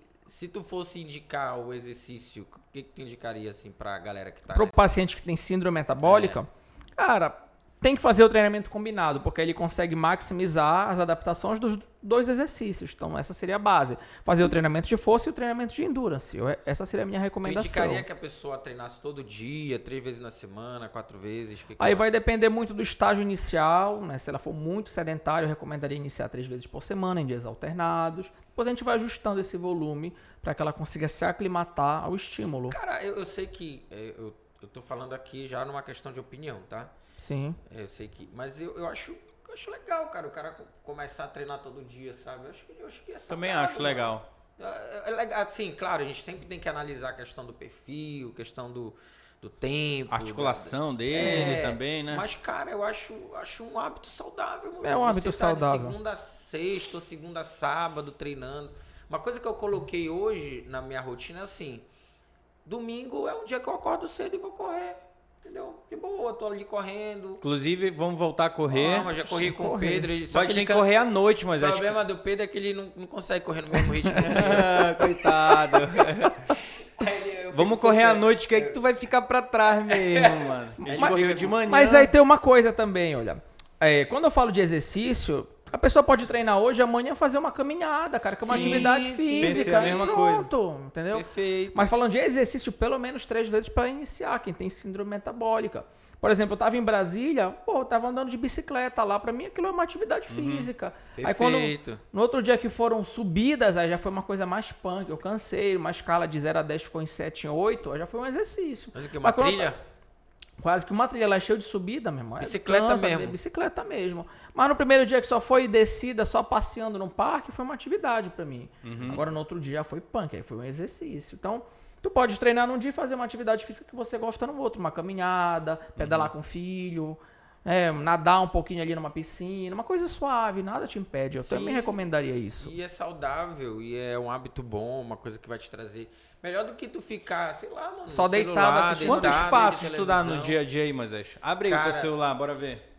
tu fosse indicar o exercício, o que tu indicaria, assim, pra galera que tá Pro nessa? paciente que tem síndrome metabólica, cara, tem que fazer o treinamento combinado, porque ele consegue maximizar as adaptações dos 2 exercícios. Então, essa seria a base. Fazer o treinamento de força e o treinamento de endurance. Essa seria a minha Tu recomendação. indicaria que a pessoa treinasse todo dia, 3 vezes na semana, 4 vezes? Aí vai depender muito do estágio inicial, né? Se ela for muito sedentária, eu recomendaria iniciar 3 vezes por semana, em dias alternados. Depois a gente vai ajustando esse volume para que ela consiga se aclimatar ao estímulo. Cara, eu sei que... Eu tô falando aqui já numa questão de opinião, tá? Sim. Eu sei que... Mas eu acho legal, cara, o cara começar a treinar todo dia, sabe? Eu acho que é Também saudável, acho legal. É legal, assim, claro, a gente sempre tem que analisar a questão do perfil, questão do tempo. Articulação dele também, né? Mas, cara, eu acho um hábito saudável. Mano. É um hábito Você tá saudável. de segunda a sexta ou segunda a sábado treinando. Uma coisa que eu coloquei hoje na minha rotina é assim, domingo é um dia que eu acordo cedo e vou correr. Entendeu? De boa, tô ali correndo. Inclusive, vamos voltar a correr. Mas já corri com o Pedro. Só que tem que correr à noite, mas O problema do Pedro é que ele não consegue correr no mesmo ritmo. Coitado. Vamos correr à noite, que aí que tu vai ficar pra trás mesmo, mano. A gente correu de manhã. Mas aí tem uma coisa também, olha. Quando eu falo de exercício, a pessoa pode treinar hoje e amanhã fazer uma caminhada, cara, que é uma atividade física. É a mesma pronto, entendeu? Perfeito. Mas falando de exercício, pelo menos 3 vezes para iniciar, quem tem síndrome metabólica. Por exemplo, eu tava em Brasília, eu tava andando de bicicleta lá, pra mim aquilo é uma atividade física. Perfeito. Aí quando, no outro dia que foram subidas, aí já foi uma coisa mais punk, eu cansei, uma escala de 0 a 10 ficou em 7, em 8, aí já foi um exercício. Mas o que, uma trilha? Quase que uma trilha, ela é cheia de subida, meu irmão. Bicicleta mesmo. Bicicleta mesmo. Mas no primeiro dia que só foi descida, só passeando no parque, foi uma atividade pra mim. Agora no outro dia foi punk, aí foi um exercício. Então, tu pode treinar num dia e fazer uma atividade física que você gosta no outro. Uma caminhada, pedalar com o filho, nadar um pouquinho ali numa piscina, uma coisa suave, nada te impede. Eu também recomendaria isso. E é saudável, e é um hábito bom, uma coisa que vai te trazer... Melhor do que tu ficar, sei lá, mano, só deitado assistindo. Quantos deitado, passos vendo tu dá no televisão. dia a dia aí, Moisés? Abre aí o teu celular, bora ver.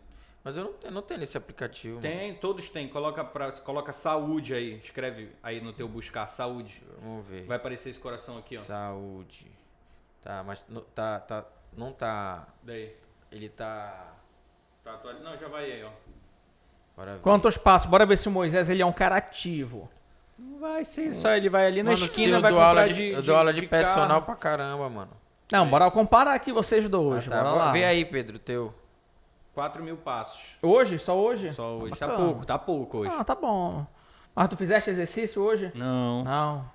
Mas eu não tenho esse aplicativo. Tem, todos têm. Coloca saúde aí. Escreve aí no teu buscar, saúde. Vamos ver. Vai aparecer esse coração aqui, ó. Saúde. Tá, mas não tá... Daí. Ele tá... Tá atualizado. Não, já vai aí, ó. Bora ver. Quantos passos? Bora ver se o Moisés ele é um cara ativo. Não vai ser só, ele vai ali na Mano, esquina, eu vai dou comprar aula eu dou aula de personal pra caramba, mano. Não, bora comparar aqui vocês dois. Tá, Bora lá. vê aí, Pedro, teu. 4.000 passos. Hoje? Só hoje? Só hoje. Bacana. Tá pouco hoje. Ah, tá bom. Mas tu fizeste exercício hoje? Não. Não.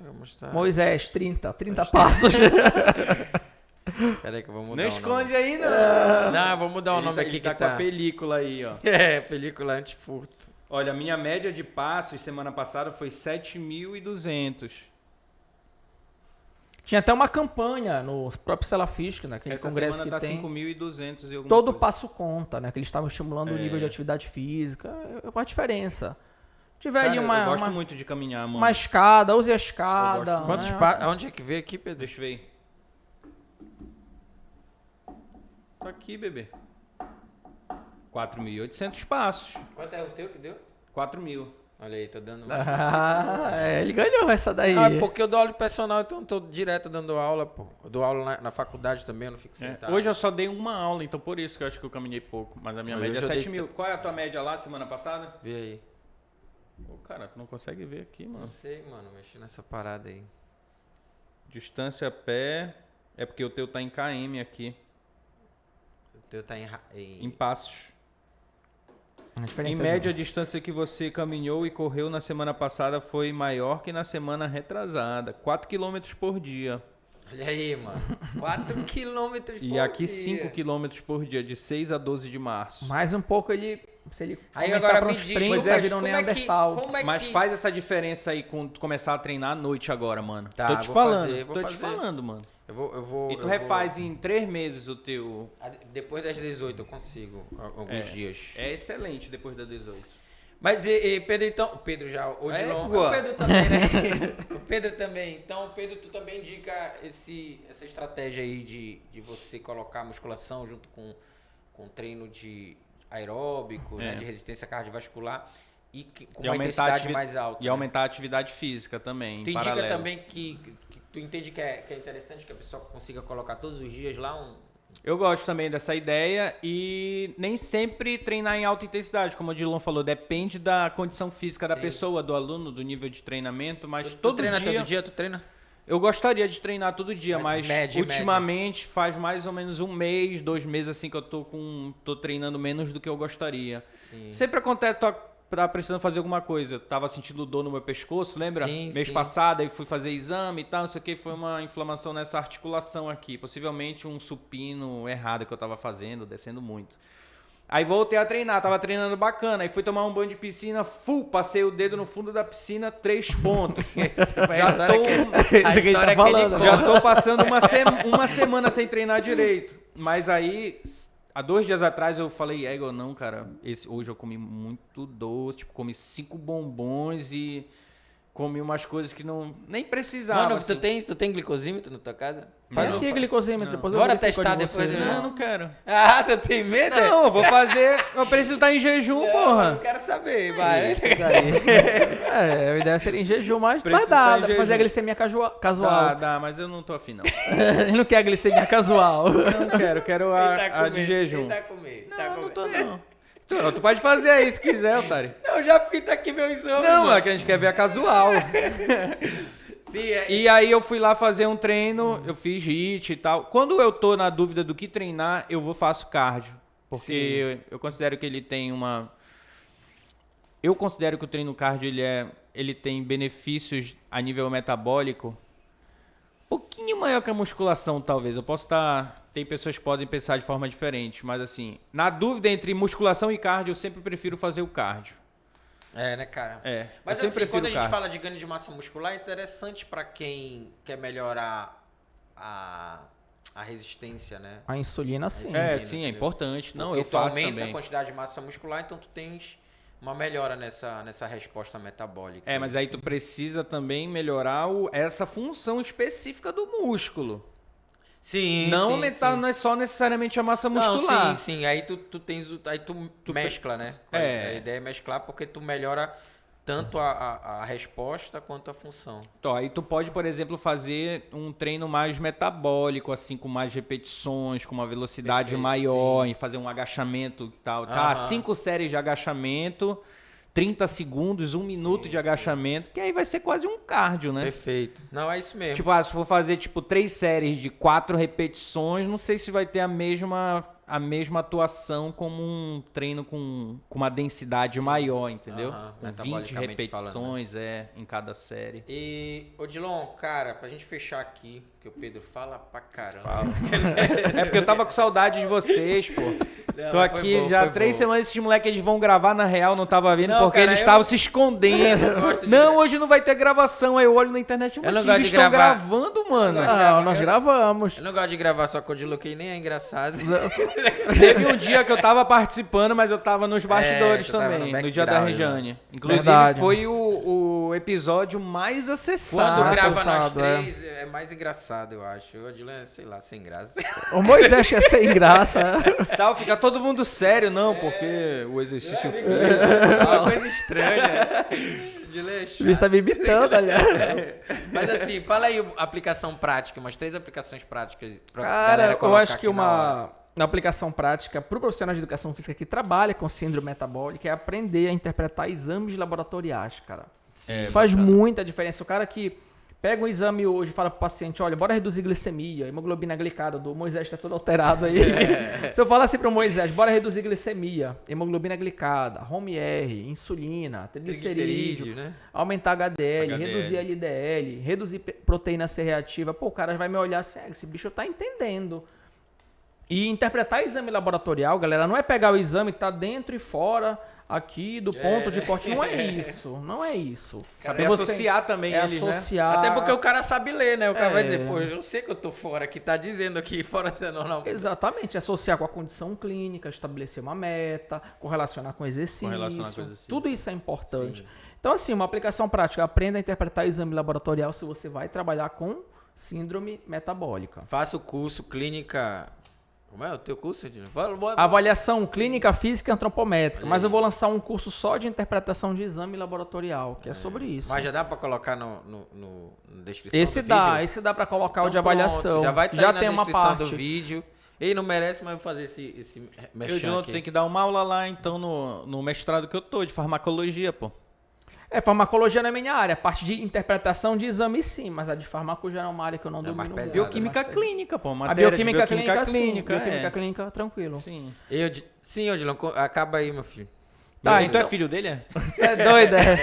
Vou mostrar. Moisés, 30 passos. Peraí que eu vou mudar Não o esconde nome. aí, não. Não, eu vou mudar o Ele nome tá, aqui ele que tá com a película aí, ó. Película antifurto. Olha, a minha média de passos semana passada foi 7.200. Tinha até uma campanha no próprio Selafisc, naquele Essa congresso semana que tá tem. 5.200 e alguma Todo coisa. passo conta, né? Que eles estavam estimulando o nível de atividade física. Faz diferença. Se tiver Cara, ali eu uma, gosto uma, muito de caminhar, mano. uma escada, use a Eu escada. gosto Quantos né? passos? Onde é que veio aqui, Pedro? Deixa eu ver. Tá aqui, bebê. 4.800 passos. Quanto é o teu que deu? 4.000. Olha aí, tá dando Ele ganhou essa daí. porque eu dou aula de personal, então eu tô direto dando aula, pô. Eu dou aula na faculdade também, eu não fico sentado. Hoje eu só dei uma aula, então por isso que eu acho que eu caminhei pouco. Mas a minha Hoje média é eu dei 7.000. Qual é a tua média lá semana passada? Vê aí. Ô, cara, tu não consegue ver aqui, Não mano. sei, mano, mexi nessa parada aí. Distância a pé. É porque o teu tá em km aqui. O teu tá Em passos. Em média, a distância que você caminhou e correu na semana passada foi maior que na semana retrasada. 4 km por dia. Olha aí, mano. 4 km por dia. E aqui 5 km por dia, de 6 a 12 de março. Mais um pouco se ele aí agora me diz, Mas faz essa diferença aí com tu começar a treinar à noite agora, mano. Tá, tô te falando, mano. Eu vou. E tu refaz em 3 meses o teu... Depois das 18 eu consigo alguns dias. É excelente depois das 18. Mas Pedro, então... O Pedro já... O Pedro também, né? O Pedro também. Então, Pedro, tu também indica essa estratégia aí de você colocar a musculação junto com treino de aeróbico, né, de resistência cardiovascular com uma intensidade mais alta. E aumentar a atividade física também, tu indica também que tu entende que é interessante que a pessoa consiga colocar todos os dias lá Eu gosto também dessa ideia e nem sempre treinar em alta intensidade, como o Dilon falou, depende da condição física da pessoa, do aluno, do nível de treinamento, mas tu treina todo dia? Tu treina? Eu gostaria de treinar todo dia, mas ultimamente faz mais ou menos 1 mês, 2 meses assim que eu tô treinando menos do que eu gostaria. Sim. Sempre acontece, tá precisando fazer alguma coisa. Eu tava sentindo dor no meu pescoço, lembra? Mês passado, aí fui fazer exame e tal, não sei o que, foi uma inflamação nessa articulação aqui. Possivelmente um supino errado que eu tava fazendo, descendo muito. Aí voltei a treinar, tava treinando bacana. Aí fui tomar um banho de piscina, passei o dedo no fundo da piscina, 3 pontos. Já tô passando uma semana sem treinar direito. Mas aí, há 2 dias atrás eu falei, não, cara, hoje eu comi muito doce, tipo, comi 5 bombons e comi umas coisas que nem precisava. Mano, assim. tu tem glicosímetro na tua casa? Faz aqui glicosímetro, depois bora testar depois. Não quero. Ah, tu tem medo? Não, eu vou fazer. Eu preciso estar em jejum, porra. Eu quero saber, vai. A ideia seria em jejum, mas dá pra fazer a glicemia casual. Dá, mas eu não tô afim, não. Ele não quer a glicemia casual. Não quero a de jejum. Não tô, não. Tu pode fazer aí se quiser, otário. Eu já fiz aqui meu exame. Não, é que a gente quer ver a casual. Sim, E aí eu fui lá fazer um treino, eu fiz HIIT e tal. Quando eu tô na dúvida do que treinar, eu faço cardio. Porque eu considero que ele tem uma... Eu considero que o treino cardio ele tem benefícios a nível metabólico um pouquinho maior que a musculação, talvez. Eu posso estar... Tem pessoas que podem pensar de forma diferente, mas assim, na dúvida entre musculação e cardio, eu sempre prefiro fazer o cardio. Né, cara? Mas assim, quando a gente fala de ganho de massa muscular, é interessante para quem quer melhorar a resistência, né? A insulina, sim. Sim, é importante. Não, porque eu faço aumenta também. A quantidade de massa muscular, então tu tens uma melhora nessa resposta metabólica. Mas aí tu precisa também melhorar essa função específica do músculo. Sim, não aumentar, não é só necessariamente a massa muscular. Não, sim. Aí tu mescla, né? A ideia é mesclar porque tu melhora tanto a resposta quanto a função. Então, aí tu pode, por exemplo, fazer um treino mais metabólico, assim, com mais repetições, com uma velocidade maior, e fazer um agachamento e tal. 5 séries de agachamento, 30 segundos, 1 minuto de agachamento, que aí vai ser quase um cardio, né? Perfeito. Não, é isso mesmo. Tipo, se for fazer, 3 séries de 4 repetições, não sei se vai ter a mesma atuação como um treino com uma densidade maior, entendeu? Com 20 repetições, em cada série. E, Odilon, cara, pra gente fechar aqui, que o Pedro fala pra caramba. É porque eu tava com saudade de vocês, pô. Tô aqui já 3 semanas, esses moleques eles vão gravar, na real, não tava vindo, porque eles estavam se escondendo. Hoje não vai ter gravação, aí eu olho na internet, mas eles estão gravando, mano. Não, nós gravamos. Eu não gosto de gravar só com o Odilon, que nem é engraçado. Teve um dia que eu tava participando, mas eu tava nos bastidores também, no dia da Rejane. Inclusive, foi o episódio mais acessado. Quando grava nós 3, é mais engraçado, eu acho. O Odilon é, sei lá, sem graça. O Moisés é sem graça. Fica todo mundo sério, não, porque o exercício físico... Uma coisa estranha. O bicho tá me imitando, aliás. Mas assim, fala aí a aplicação prática, umas 3 aplicações práticas pra galera colocar. Eu acho que uma aplicação prática para o profissional de educação física que trabalha com síndrome metabólica é aprender a interpretar exames laboratoriais, cara. Isso faz muita diferença. O cara que Pega um exame hoje e fala pro paciente, olha, bora reduzir glicemia, hemoglobina glicada do Moisés tá todo alterado aí. Se eu falar assim pro Moisés, bora reduzir glicemia, hemoglobina glicada, HOME-R, insulina, triglicerídeo, né? Aumentar HDL, reduzir LDL, reduzir proteína C reativa, pô, o cara vai me olhar assim, esse bicho tá entendendo. E interpretar exame laboratorial, galera, não é pegar o exame que tá dentro e fora aqui do ponto de corte. Não é isso. Não é isso. Saber associar também eles, associar. Né? Até porque o cara sabe ler, né? O cara vai dizer, pô, eu sei que eu tô fora, que tá dizendo aqui, fora da normal. Exatamente. Associar com a condição clínica, estabelecer uma meta, correlacionar com exercício. Tudo isso é importante. Sim. Então, assim, uma aplicação prática. Aprenda a interpretar exame laboratorial se você vai trabalhar com síndrome metabólica. Faça o curso clínica... Como é o teu curso, Edinho? Avaliação clínica, física e antropométrica. Mas eu vou lançar um curso só de interpretação de exame laboratorial, que é sobre isso. Mas já dá para colocar na descrição esse do dá, vídeo? Esse dá para colocar o de avaliação. Já vai estar já na tem descrição uma parte do vídeo. Ele não merece, mas eu vou fazer esse merchan aqui. Tem que dar uma aula lá, então, no mestrado que eu tô, de farmacologia, pô. Farmacologia não é minha área. A parte de interpretação de exame, sim. Mas a de farmacologia é uma área que eu não domino muito. Bioquímica clínica, pô. A bioquímica clínica, sim. Bioquímica clínica, tranquilo. Sim. Sim, Odilon, acaba aí, meu filho. Tá, então é filho dele, é? É doido, é.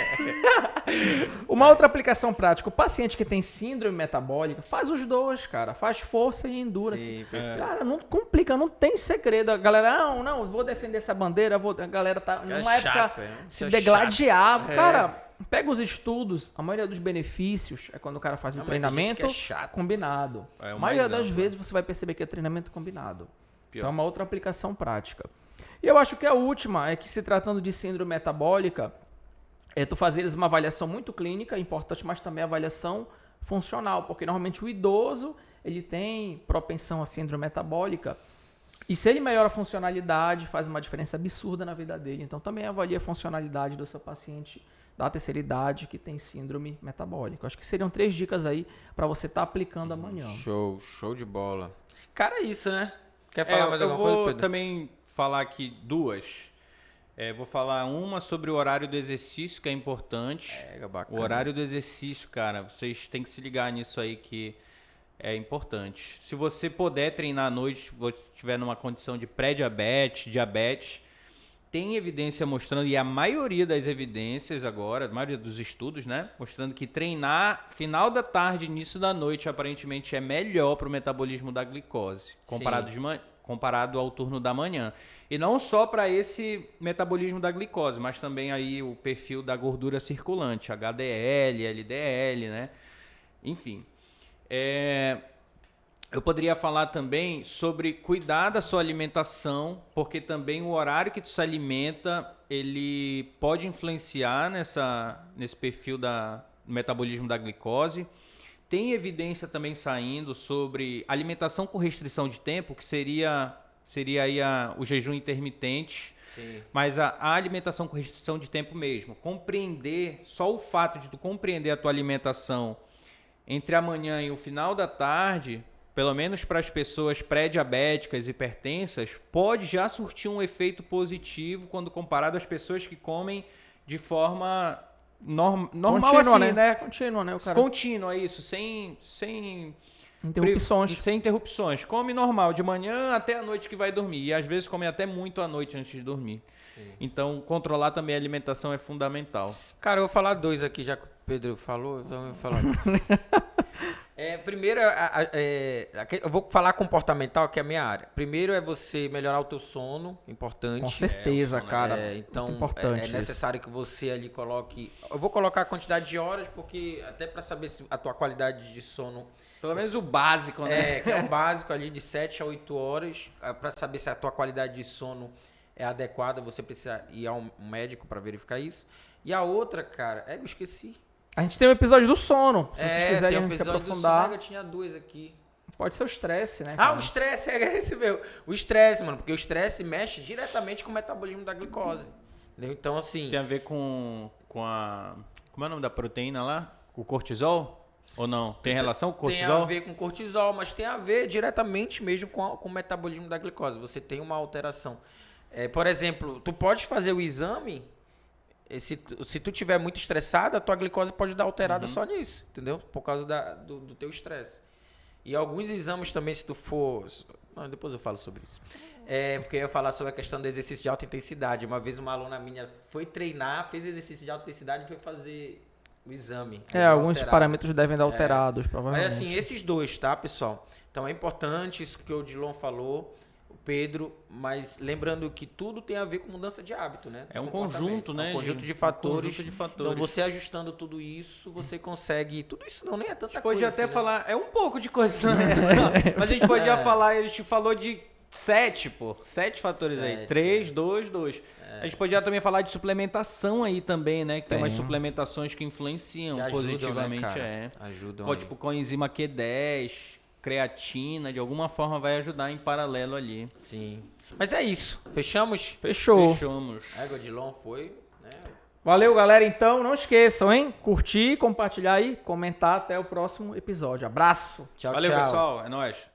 Uma outra aplicação prática. O paciente que tem síndrome metabólica, faz os dois, cara. Faz força e endurance. Cara, não complica, não tem segredo. A galera, não, vou defender essa bandeira. A galera tá numa época se degladiava. Cara, pega os estudos. A maioria dos benefícios é quando o cara faz um treinamento combinado. A maioria das vezes você vai perceber que é treinamento combinado. Então é uma outra aplicação prática. E eu acho que a última é que, se tratando de síndrome metabólica, tu fazeres uma avaliação muito clínica, importante, mas também avaliação funcional, porque normalmente o idoso ele tem propensão a síndrome metabólica, e se ele melhora a funcionalidade, faz uma diferença absurda na vida dele. Então também avalia a funcionalidade do seu paciente da terceira idade que tem síndrome metabólica. Acho que seriam 3 dicas aí para você estar aplicando amanhã. Show de bola. Cara, é isso, né? Quer falar mais alguma coisa, Pedro? Eu vou também falar aqui 2. Vou falar uma sobre o horário do exercício, que é importante. Bacana. O horário do exercício, cara, vocês têm que se ligar nisso aí, que é importante. Se você puder treinar à noite, estiver numa condição de pré-diabetes, diabetes, tem evidência mostrando, e a maioria das evidências agora, a maioria dos estudos, né, mostrando que treinar final da tarde, início da noite, aparentemente é melhor para o metabolismo da glicose, comparado ao turno da manhã. E não só para esse metabolismo da glicose, mas também aí o perfil da gordura circulante, HDL, LDL, né? Enfim. Eu poderia falar também sobre cuidar da sua alimentação, porque também o horário que tu se alimenta, ele pode influenciar nesse perfil do metabolismo da glicose. Tem evidência também saindo sobre alimentação com restrição de tempo, que seria aí o jejum intermitente. Sim. Mas a alimentação com restrição de tempo mesmo. Só o fato de tu compreender a tua alimentação entre a manhã e o final da tarde, pelo menos para as pessoas pré-diabéticas, hipertensas, pode já surtir um efeito positivo quando comparado às pessoas que comem de forma normal, contínua, assim, né? Contínua, né? Contínua, isso, sem interrupções. Sem interrupções. Come normal, de manhã até a noite que vai dormir. E às vezes come até muito à noite antes de dormir. Sim. Então, controlar também a alimentação é fundamental. Cara, eu vou falar 2 aqui, já que o Pedro falou, então eu vou falar. Primeiro, eu vou falar comportamental, que é a minha área. Primeiro é você melhorar o teu sono, importante. Com certeza, cara. Então, muito importante é necessário que você ali coloque... Eu vou colocar a quantidade de horas, porque até para saber se a tua qualidade de sono... Pelo menos o básico, né? Que é o básico ali de 7 a 8 horas. Para saber se a tua qualidade de sono é adequada, você precisa ir a um médico para verificar isso. E a outra, cara, eu esqueci. A gente tem um episódio do sono, se vocês quiserem tem um episódio se aprofundar. Do sono, eu tinha 2 aqui. Pode ser o estresse, né? Cara? O estresse é esse meu. O estresse, mano, porque o estresse mexe diretamente com o metabolismo da glicose. Entendeu? Então, assim... Tem a ver com a... Como é o nome da proteína lá? O cortisol? Ou não? Tem relação com o cortisol? Tem a ver com cortisol, mas tem a ver diretamente mesmo com o metabolismo da glicose. Você tem uma alteração. Por exemplo, tu pode fazer o exame se tu tiver muito estressado, a tua glicose pode dar alterada só nisso, entendeu? Por causa do teu estresse. E alguns exames também, se tu for... Não, depois eu falo sobre isso. Porque eu ia falar sobre a questão do exercício de alta intensidade. Uma vez uma aluna minha foi treinar, fez exercício de alta intensidade e foi fazer o exame. Alguns parâmetros devem dar alterados, provavelmente. Mas assim, esses dois, tá, pessoal? Então é importante isso que o Odilon falou, o Pedro, mas lembrando que tudo tem a ver com mudança de hábito, né? É um conjunto, né? Um conjunto de fatores. Um conjunto de fatores. Então você ajustando tudo isso, você consegue... Tudo isso não nem é tanta coisa. Pode até assim, falar... Né? É um pouco de coisa, né? Mas a gente podia falar... Ele te falou de 7, pô. 7 fatores aí. 3, 2, 2. A gente podia também falar de suplementação aí também, né? Que tem umas suplementações que influenciam ajudam, positivamente. Né, ajudam. Tipo, coenzima Q10, creatina, de alguma forma vai ajudar em paralelo ali. Sim. Mas é isso. Fechamos? Fechamos. Odilon foi... né? Valeu, galera. Então, não esqueçam, hein? Curtir, compartilhar e comentar. Até o próximo episódio. Abraço. Tchau, Valeu, tchau. pessoal. É nóis.